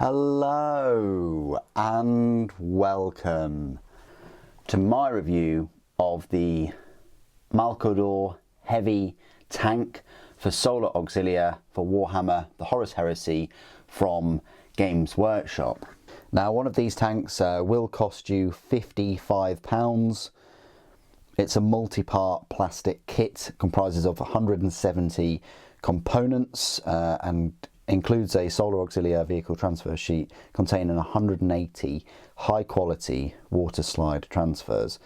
Hello and welcome to my review of the Malcador heavy tank for Solar Auxilia for Warhammer, the Horus Heresy from Games Workshop. Now, one of these tanks will cost you £55. It's a multi-part plastic kit, comprises of 170 components and includes a Solar Auxilia vehicle transfer sheet containing 180 high quality water slide transfers.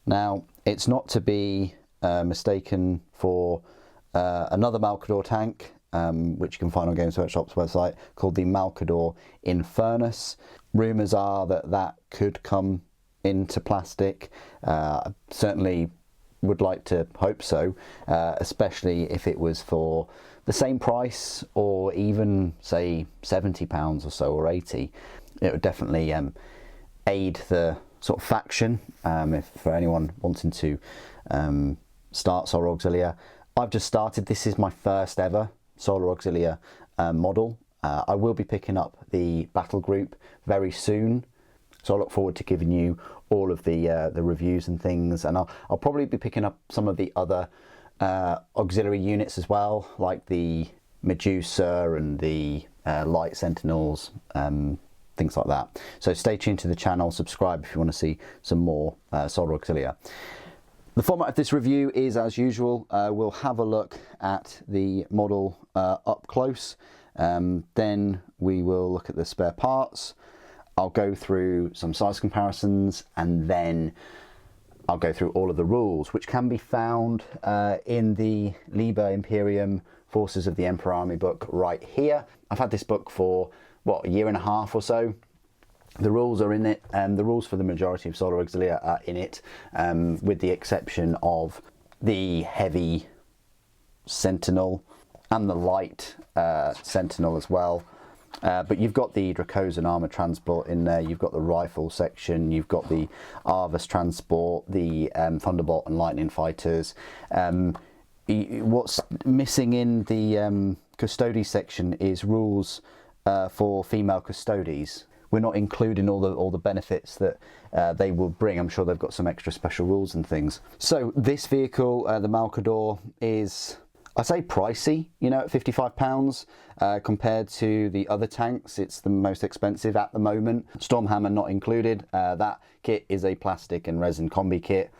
Now, it's not to be mistaken for another Malcador tank, which you can find on Games Workshop's website, called the Malcador Infernus. Rumours are that that could come into plastic. Certainly would like to hope so, especially if it was for the same price, or even say £70 or so, or 80. It would definitely aid the sort of faction, if for anyone wanting to start Solar Auxilia. I've just started. This is my first ever Solar Auxilia model. I will be picking up the battle group very soon, so I look forward to giving you all of the reviews and things, and I'll probably be picking up some of the other auxiliary units as well, like the Medusa and the Light Sentinels, things like that. So stay tuned to the channel, subscribe if you want to see some more Solar Auxilia. The format of this review is as usual. We'll have a look at the model up close, then we will look at the spare parts. I'll go through some size comparisons, and then I'll go through all of the rules, which can be found in the Liber Imperium Forces of the Emperor Army book right here. I've had this book for, what, a year and a half or so. The rules are in it, and the rules for the majority of Solar Auxilia are in it, with the exception of the heavy Sentinel and the light Sentinel as well. But you've got the Dracosan armor transport in there, you've got the rifle section, you've got the Arvus transport, the Thunderbolt and Lightning fighters. What's missing in the Custodes section is rules for female Custodes. We're not including all the benefits that they will bring. I'm sure they've got some extra special rules and things. So this vehicle, the Malcador, is, I say, pricey, you know, at £55 compared to the other tanks. It's the most expensive at the moment. Stormhammer not included. That kit is a plastic and resin combi kit,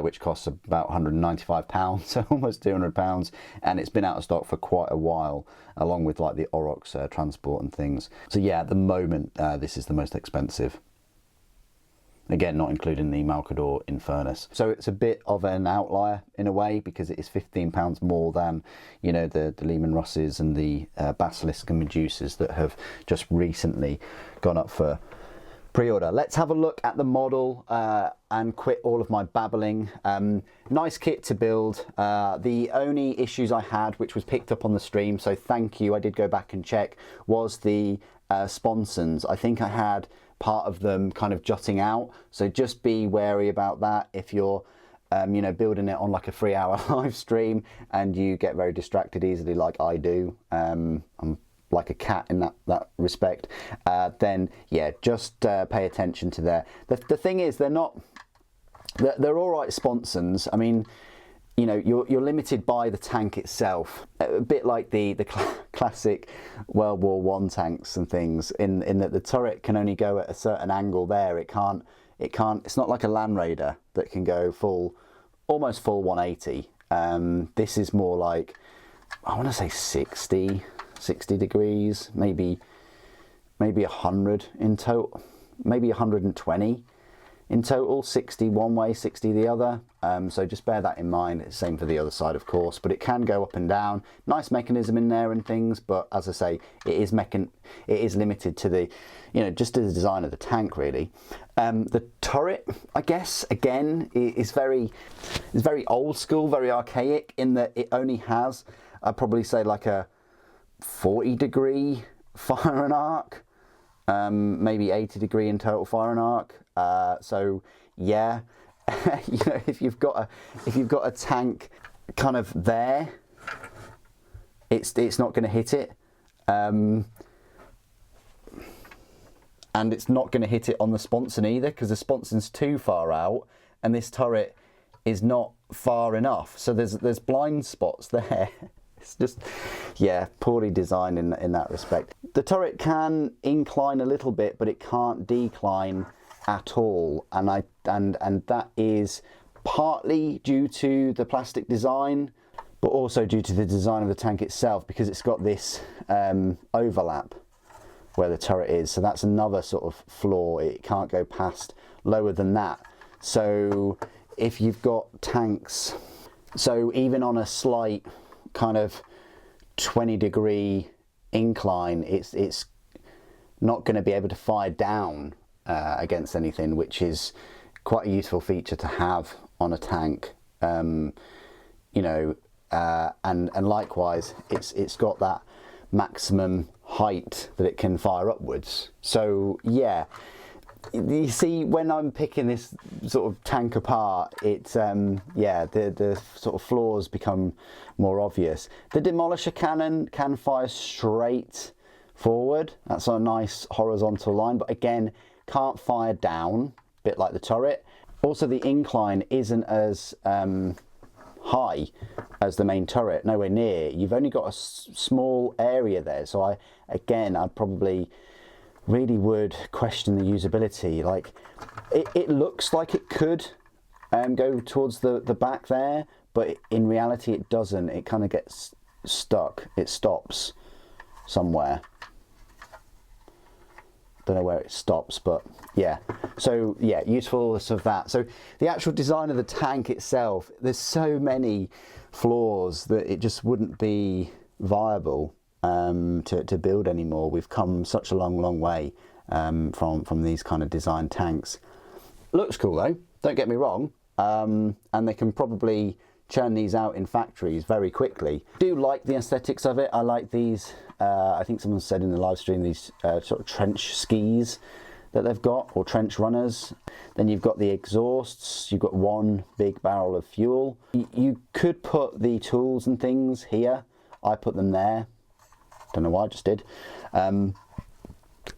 which costs about £195, so almost £200, and it's been out of stock for quite a while, along with like the Aurochs transport and things. So yeah, at the moment this is the most expensive. Again, not including the Malcador Infernus. So it's a bit of an outlier in a way, because it is £15 more than, you know, the Lehman Russes and the Basilisk and Medusas that have just recently gone up for pre-order. Let's have a look at the model and quit all of my babbling. Nice kit to build. The only issues I had, which was picked up on the stream, so thank you, I did go back and check, was the sponsons. I think I had part of them kind of jutting out, so just be wary about that if you're you know, building it on like a 3-hour live stream and you get very distracted easily, like I do. I'm like a cat in that respect. Then yeah, just pay attention to there. The thing is, they're all right sponsons. I mean, you know, you're limited by the tank itself, a bit like the classic World War I tanks and things, in that the turret can only go at a certain angle there. It can't, it's not like a Land Raider that can go almost full 180. This is more like, I want to say 60 degrees, maybe 100 in total, maybe 120 in total, 60 one way, 60 the other. So just bear that in mind. It's the same for the other side, of course, but it can go up and down. Nice mechanism in there and things, but as I say, it is limited to the, you know, just to the design of the tank, really. The turret, I guess, again, is very old school, very archaic, in that it only has, I'd probably say, like a 40-degree fire and arc, maybe 80-degree in total fire and arc. So yeah, you know, if you've got a tank kind of there, it's not going to hit it. and it's not going to hit it on the sponson either, because the sponson's too far out and this turret is not far enough. So there's blind spots there. It's just, yeah, poorly designed in that respect. The turret can incline a little bit, but it can't decline at all, and that is partly due to the plastic design, but also due to the design of the tank itself, because it's got this overlap where the turret is. So that's another sort of flaw. It can't go past lower than that. So if you've got tanks, so even on a slight kind of 20-degree incline, it's not going to be able to fire down against anything, which is quite a useful feature to have on a tank. You know, and likewise, it's got that maximum height that it can fire upwards. So yeah, you see, when I'm picking this sort of tank apart, it's yeah, the sort of flaws become more obvious. The demolisher cannon can fire straight forward. That's on a nice horizontal line, but again, can't fire down, a bit like the turret. Also, the incline isn't as high as the main turret, nowhere near. You've only got a small area there, so I'd probably really would question the usability. Like, it looks like it could go towards the back there, but in reality it doesn't. It kind of gets stuck. It stops somewhere. Don't know where it stops, but yeah. So yeah, usefulness of that. So the actual design of the tank itself, there's so many flaws that it just wouldn't be viable to build anymore. We've come such a long way from these kind of design tanks. Looks cool though, don't get me wrong, and they can probably churn these out in factories very quickly. I do like the aesthetics of it. I like these, I think someone said in the live stream, these sort of trench skis that they've got, or trench runners. Then you've got the exhausts, you've got one big barrel of fuel. You could put the tools and things here. I put them there. Don't know why, I just did.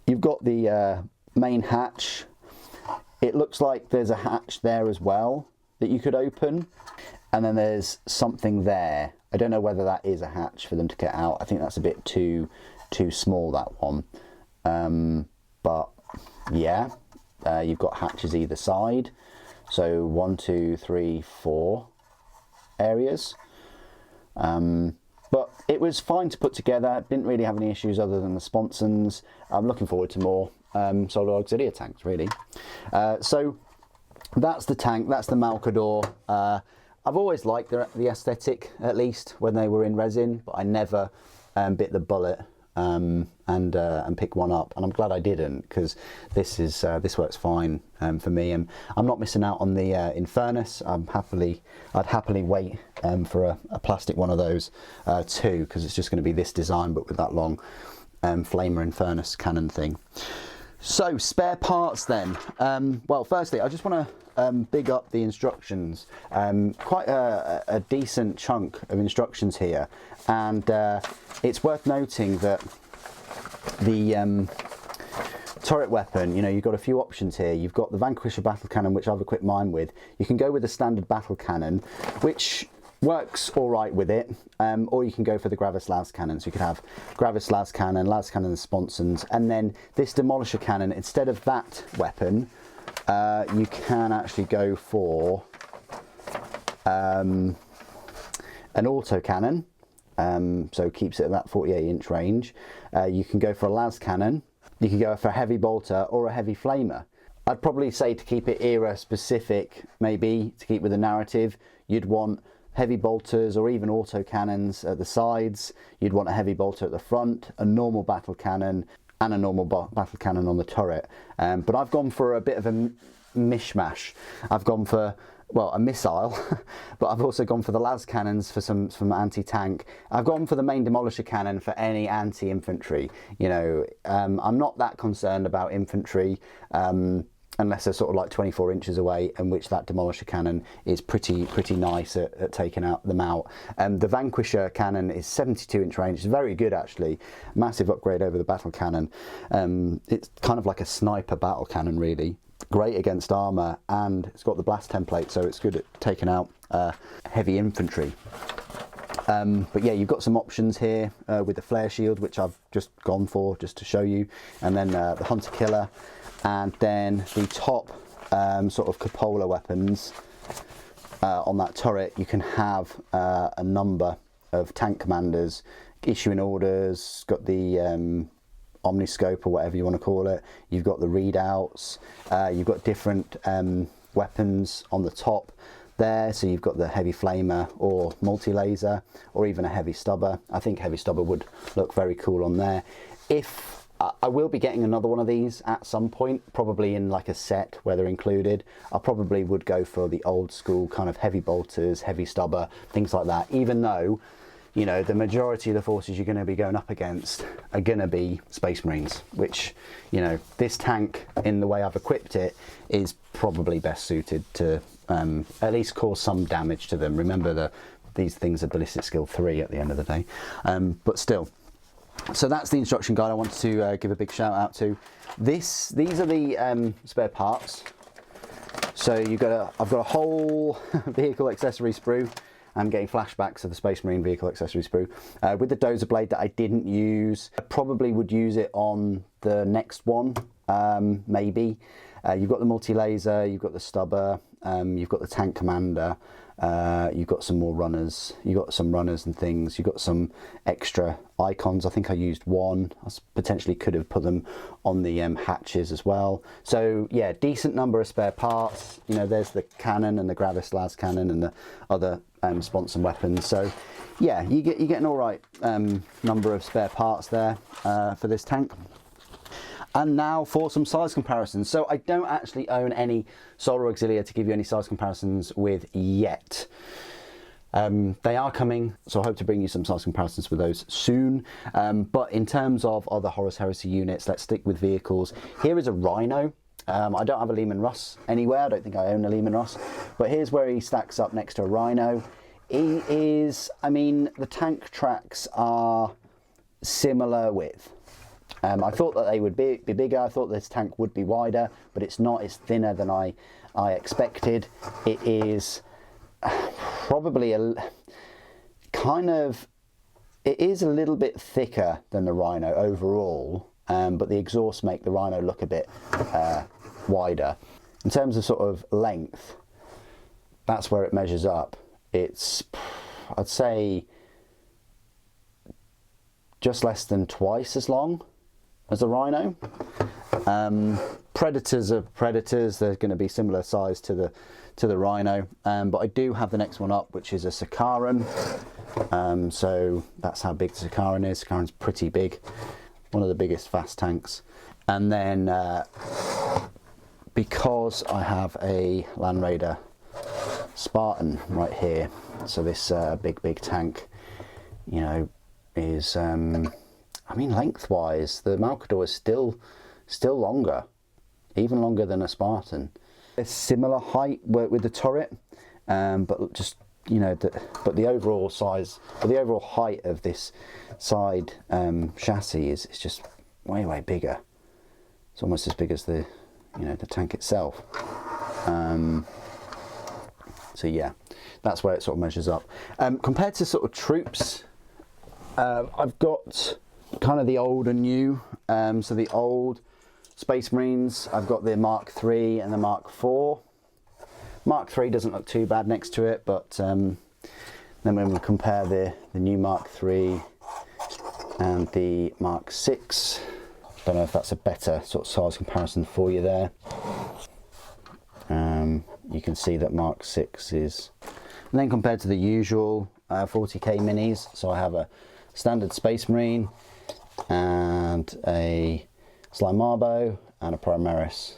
You've got the main hatch. It looks like there's a hatch there as well that you could open. And then there's something there. I don't know whether that is a hatch for them to get out. I think that's a bit too small, that one. But yeah, you've got hatches either side. So 1, 2, 3, 4 areas. But it was fine to put together. Didn't really have any issues other than the sponsons. I'm looking forward to more Solar Auxilia tanks, really. So that's the tank. That's the Malcador. I've always liked the aesthetic, at least when they were in resin, but I never bit the bullet and pick one up, and I'm glad I didn't, because this works fine for me, and I'm not missing out on the Infernus. I'd happily wait for a plastic one of those too, because it's just going to be this design but with that long flamer Infernus cannon thing. So spare parts then. Well, firstly, I just want to big up the instructions. Quite a decent chunk of instructions here, and it's worth noting that the turret weapon, you know, you've got a few options here. You've got the Vanquisher battle cannon, which I've equipped mine with. You can go with the standard battle cannon, which works all right with it, or you can go for the Gravis las cannon. So you could have Gravis las cannon and sponsons, and then this demolisher cannon. Instead of that weapon, you can actually go for an auto cannon, so keeps it at that 48-inch range. You can go for a las cannon. You can go for a heavy bolter or a heavy flamer. I'd probably say, to keep it era specific, maybe to keep with the narrative, you'd want heavy bolters or even auto cannons at the sides. You'd want a heavy bolter at the front, a normal battle cannon, and a normal battle cannon on the turret. But I've gone for a bit of a mishmash. I've gone for, well, a missile, but I've also gone for the las cannons for some anti-tank. I've gone for the main demolisher cannon for any anti-infantry. You know, I'm not that concerned about infantry. unless they're sort of like 24 inches away, in which that demolisher cannon is pretty nice at taking them out. The Vanquisher cannon is 72-inch range. It's very good actually, massive upgrade over the battle cannon. It's kind of like a sniper battle cannon really. Great against armor, and it's got the blast template, so it's good at taking out heavy infantry. But yeah, you've got some options here with the flare shield, which I've just gone for just to show you, and then the hunter killer, and then the top sort of cupola weapons on that turret. You can have a number of tank commanders issuing orders. Got the omniscope or whatever you want to call it. You've got the readouts. You've got different weapons on the top there. So you've got the heavy flamer or multi-laser, or even a heavy stubber. I think heavy stubber would look very cool on there. If I will be getting another one of these at some point, probably in like a set where they're included. I probably would go for the old school kind of heavy bolters, heavy stubber, things like that, even though, you know, the majority of the forces you're going to be going up against are going to be Space Marines, which, you know, this tank, in the way I've equipped it, is probably best suited to at least cause some damage to them. Remember, these things are ballistic skill 3 at the end of the day, but still. So that's the instruction guide I wanted to give a big shout out to. These are the spare parts. So I've got a whole vehicle accessory sprue. I'm getting flashbacks of the Space Marine vehicle accessory sprue with the dozer blade that I didn't use. I probably would use it on the next one, maybe. You've got the multi-laser, you've got the stubber, you've got the tank commander, you've got some more runners, you've got some runners and things, you've got some extra icons. I think I used one. I potentially could have put them on the hatches as well. So yeah, decent number of spare parts. You know, there's the cannon and the Gravis las cannon and the other sponson weapons. So yeah, you get an all right number of spare parts there for this tank. And now for some size comparisons. So I don't actually own any Solar Auxilia to give you any size comparisons with yet. They are coming, so I hope to bring you some size comparisons with those soon. But in terms of other Horus Heresy units, let's stick with vehicles. Here is a Rhino. I don't have a Lehman Russ anywhere. I don't think I own a Lehman Russ. But here's where he stacks up next to a Rhino. He is, I mean, the tank tracks are similar width. I thought that they would be bigger. I thought this tank would be wider, but it's not. It's thinner than I expected. It is probably it is a little bit thicker than the Rhino overall, but the exhausts make the Rhino look a bit wider. In terms of sort of length, that's where it measures up. It's, I'd say, just less than twice as long as a Rhino. Predators are predators. They're going to be similar size to the Rhino, but I do have the next one up, which is a Sakaran. So that's how big the Sakaran is. Sakaran's pretty big, one of the biggest fast tanks. And then because I have a Land Raider Spartan right here, so this big tank, you know, is I mean, lengthwise, the Malcador is still longer, even longer than a Spartan. A similar height with the turret, but just, you know, but the overall size, or the overall height of this side chassis is just way bigger. It's almost as big as the, you know, the tank itself. So yeah, that's where it sort of measures up. Compared to sort of troops, I've got kind of the old and new. So the old Space Marines, I've got the Mark III and the Mark IV. Mark III doesn't look too bad next to it, but then when we compare the new Mark III and the Mark VI, don't know if that's a better sort of size comparison for you there. You can see that Mark VI is, and then compared to the usual 40k minis, so I have a standard Space Marine and a Slime Marbo and a Primaris.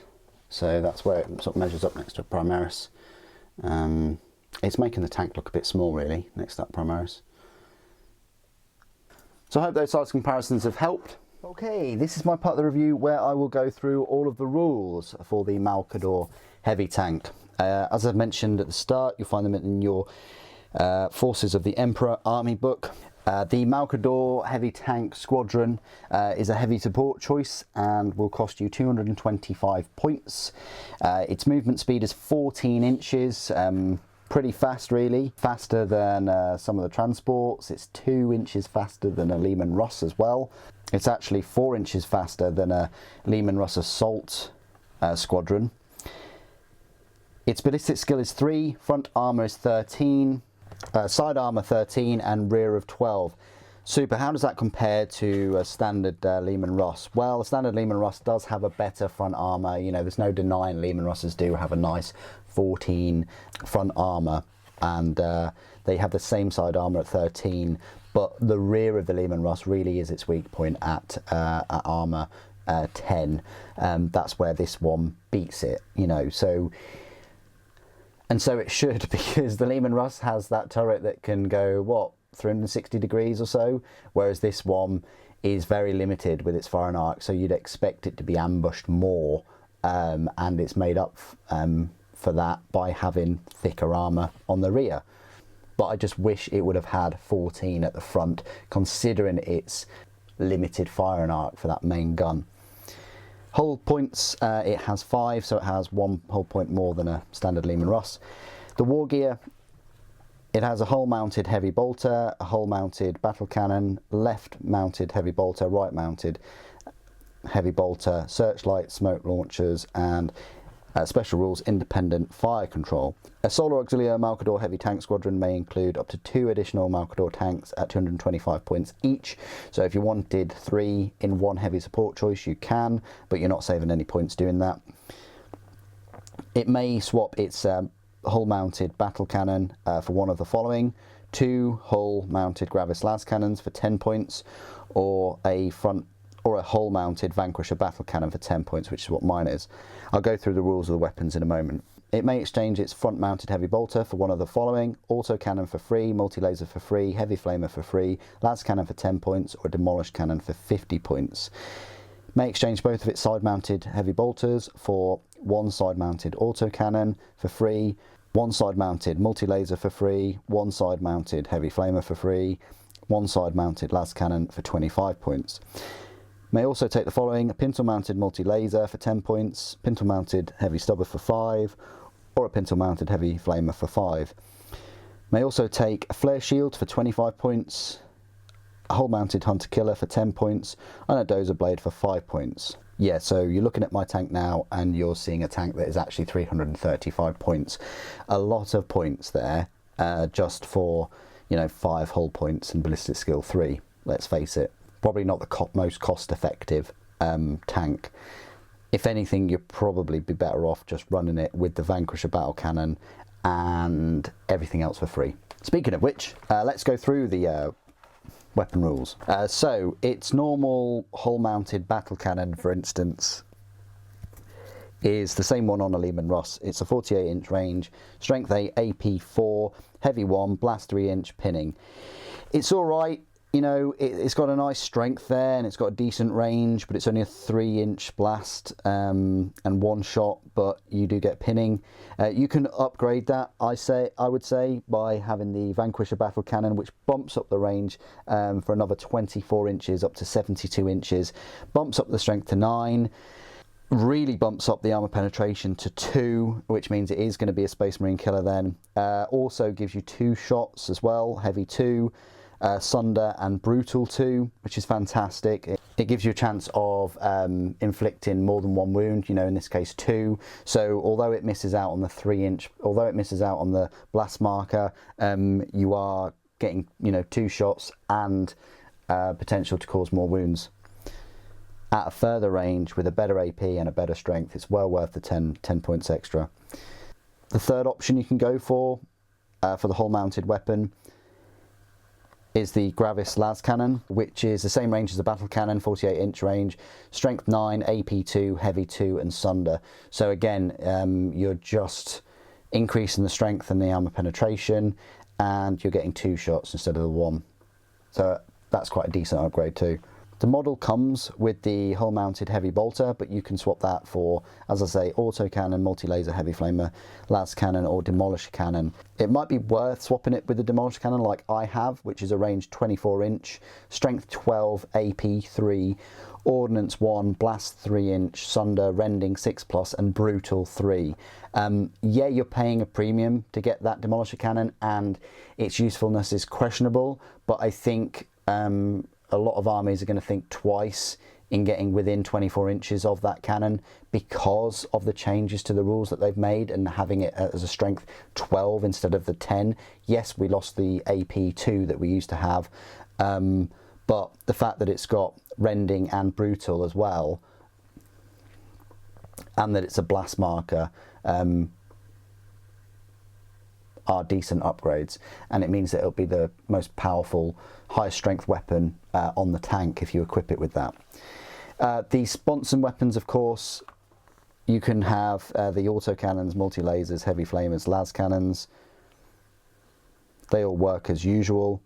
So that's where it sort of measures up next to a Primaris. It's making the tank look a bit small really next to that Primaris. So I hope those size comparisons have helped. Okay, this is my part of the review where I will go through all of the rules for the Malcador heavy tank. As I mentioned at the start, you'll find them in your Forces of the Emperor Army book. The Malcador heavy tank squadron is a heavy support choice and will cost you 225 points. Its movement speed is 14 inches. Pretty fast, really. Faster than some of the transports. It's 2 inches faster than a Lehman Russ as well. It's actually 4 inches faster than a Lehman Russ assault squadron. Its ballistic skill is 3, front armour is 13, side armour 13 and rear of 12. Super. How does that compare to a standard Lehman Russ? Well, a standard Lehman Russ does have a better front armour. You know, there's no denying Lehman Russes do have a nice 14 front armour, and they have the same side armour at 13, but the rear of the Lehman Russ really is its weak point at armour 10. That's where this one beats it, you know, so... And so it should, because the Lehman Russ has that turret that can go, what, 360 degrees or so, whereas this one is very limited with its firing arc, so you'd expect it to be ambushed more, and it's made up for that by having thicker armour on the rear. But I just wish it would have had 14 at the front, considering its limited firing arc for that main gun. Hull points, it has 5, so it has 1 hull point more than a standard Lehman Russ. The war gear, it has a hull-mounted heavy bolter, a hull-mounted battle cannon, left-mounted heavy bolter, right-mounted heavy bolter, searchlight, smoke launchers, and special rules independent fire control. A Solar Auxilia Malcador heavy tank squadron may include up to 2 additional Malcador tanks at 225 points each. So if you wanted 3 in one heavy support choice, you can, but you're not saving any points doing that. It may swap its hull-mounted battle cannon for one of the following: 2 hull-mounted Gravis las cannons for 10 points, or a hull-mounted Vanquisher battle cannon for 10 points, which is what mine is. I'll go through the rules of the weapons in a moment. It may exchange its front-mounted heavy bolter for one of the following: auto cannon for free, multi-laser for free, heavy flamer for free, las cannon for 10 points, or a demolished cannon for 50 points. May exchange both of its side-mounted heavy bolters for one side-mounted auto cannon for free, one side-mounted multi-laser for free, one side-mounted heavy flamer for free, one side-mounted las cannon for 25 points. May also take the following: a pintle-mounted multi-laser for 10 points, pintle-mounted heavy stubber for 5, or a pintle-mounted heavy flamer for 5. May also take a flare shield for 25 points, a hull-mounted hunter-killer for 10 points, and a dozer blade for 5 points. Yeah, so you're looking at my tank now and you're seeing a tank that is actually 335 points. A lot of points there, just for, you know, 5 hull points and ballistic skill 3, let's face it. Probably not the most cost-effective tank. If anything, you'd probably be better off just running it with the Vanquisher battle cannon and everything else for free. Speaking of which, let's go through the weapon rules. So its normal hull-mounted battle cannon, for instance, is the same one on a Lehman Russ. It's a 48-inch range, strength 8, AP 4, heavy 1, blast 3-inch, pinning. It's all right. You know, it's got a nice strength there and it's got a decent range, but it's only a 3-inch blast and 1 shot, but you do get pinning. You can upgrade that, I would say, by having the Vanquisher battle cannon, which bumps up the range for another 24 inches up to 72 inches, bumps up the strength to 9, really bumps up the armor penetration to 2, which means it is going to be a Space Marine killer then. Also gives you 2 shots as well, heavy 2, Sunder and Brutal 2, which is fantastic. It gives you a chance of inflicting more than 1 wound, you know, in this case 2. So although it misses out on the 3-inch, although it misses out on the blast marker, you are getting, you know, 2 shots and potential to cause more wounds. At a further range with a better AP and a better strength, it's well worth the 10 points extra. The third option you can go for the hull-mounted weapon is the Gravis las cannon, which is the same range as the battle cannon, 48-inch range, strength 9, AP 2, heavy 2, and Sunder. So again, you're just increasing the strength and the armor penetration, and you're getting 2 shots instead of the 1. So that's quite a decent upgrade too. The model comes with the hull-mounted heavy bolter, but you can swap that for, as I say, autocannon, multi-laser heavy flamer, las cannon, or demolisher cannon. It might be worth swapping it with the demolisher cannon like I have, which is a range 24-inch, strength 12, AP 3, ordnance 1, blast 3-inch, sunder, rending 6+, and brutal 3. Yeah, you're paying a premium to get that demolisher cannon, and its usefulness is questionable, but I think a lot of armies are going to think twice in getting within 24 inches of that cannon because of the changes to the rules that they've made and having it as a strength 12 instead of the 10. Yes, we lost the AP2 that we used to have, but the fact that it's got rending and brutal as well, and that it's a blast marker, are decent upgrades, and it means that it'll be the most powerful, highest strength weapon on the tank if you equip it with that. The sponson weapons, of course, you can have the autocannons, multi-lasers, heavy flamers, las cannons. They all work as usual.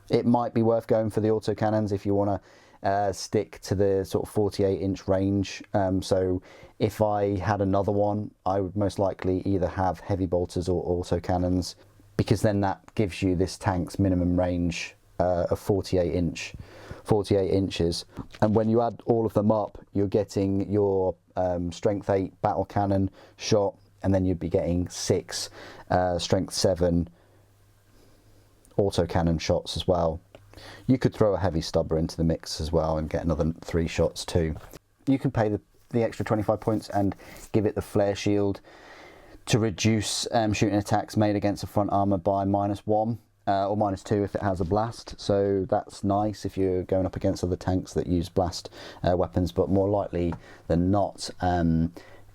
It might be worth going for the autocannons if you want to stick to the sort of 48-inch range. So if I had another one, I would most likely either have heavy bolters or autocannons, because then that gives you this tank's minimum range of 48 inches. And when you add all of them up, you're getting your strength 8 battle cannon shot, and then you'd be getting 6 strength 7 autocannon shots as well. You could throw a heavy stubber into the mix as well and get another 3 shots too. You can pay the extra 25 points and give it the flare shield to reduce shooting attacks made against a front armour by -1 or -2 if it has a blast. So that's nice if you're going up against other tanks that use blast weapons, but more likely than not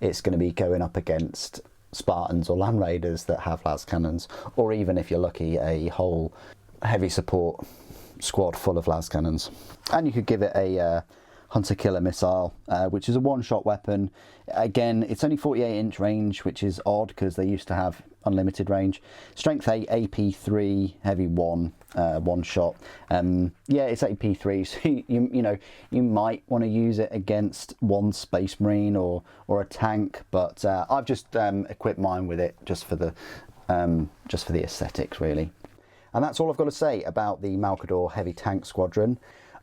it's going to be going up against Spartans or Land Raiders that have las cannons, or even if you're lucky, a whole heavy support squad full of las cannons. And you could give it a hunter killer missile, which is a one-shot weapon. Again, it's only 48-inch range, which is odd because they used to have unlimited range. Strength 8, AP 3, heavy 1, one shot. Yeah, it's AP 3, so you know you might want to use it against one Space Marine or a tank, but I've just equipped mine with it just for the aesthetics, really. And that's all I've got to say about the Malcador Heavy Tank Squadron.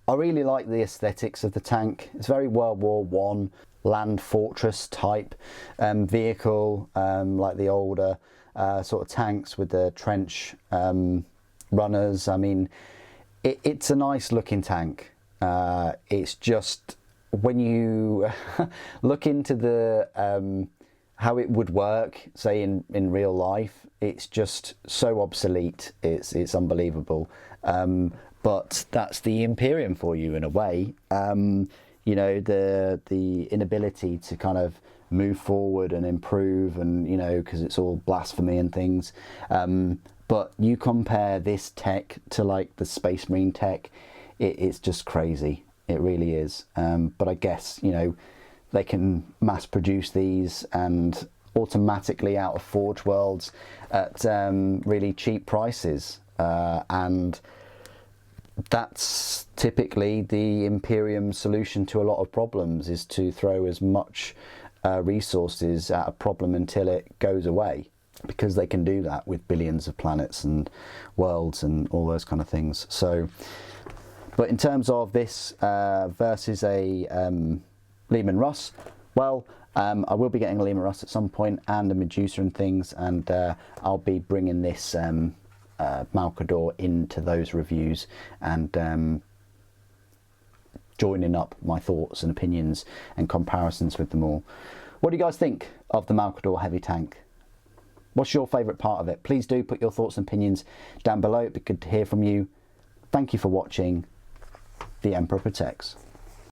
I really like the aesthetics of the tank. It's very World War I land fortress type vehicle, like the older sort of tanks with the trench runners. I mean, it's a nice looking tank. It's just when you look into the how it would work, say in real life, it's just so obsolete. It's unbelievable. But that's the Imperium for you in a way. You know, the inability to kind of move forward and improve, and you know, because it's all blasphemy and things. But you compare this tech to like the Space Marine tech, it's just crazy. It really is. But I guess, you know, they can mass produce these and automatically out of Forge Worlds at really cheap prices, and that's typically the Imperium solution to a lot of problems, is to throw as much resources at a problem until it goes away, because they can do that with billions of planets and worlds and all those kind of things. So, but in terms of this versus a Lehman Russ, well, I will be getting a Lehman Russ at some point, and a Medusa and things, and I'll be bringing this Malcador into those reviews and joining up my thoughts and opinions and comparisons with them all. What do you guys think of the Malcador heavy tank? What's your favourite part of it? Please do put your thoughts and opinions down below. It'd be good to hear from you. Thank you for watching. The Emperor Protects.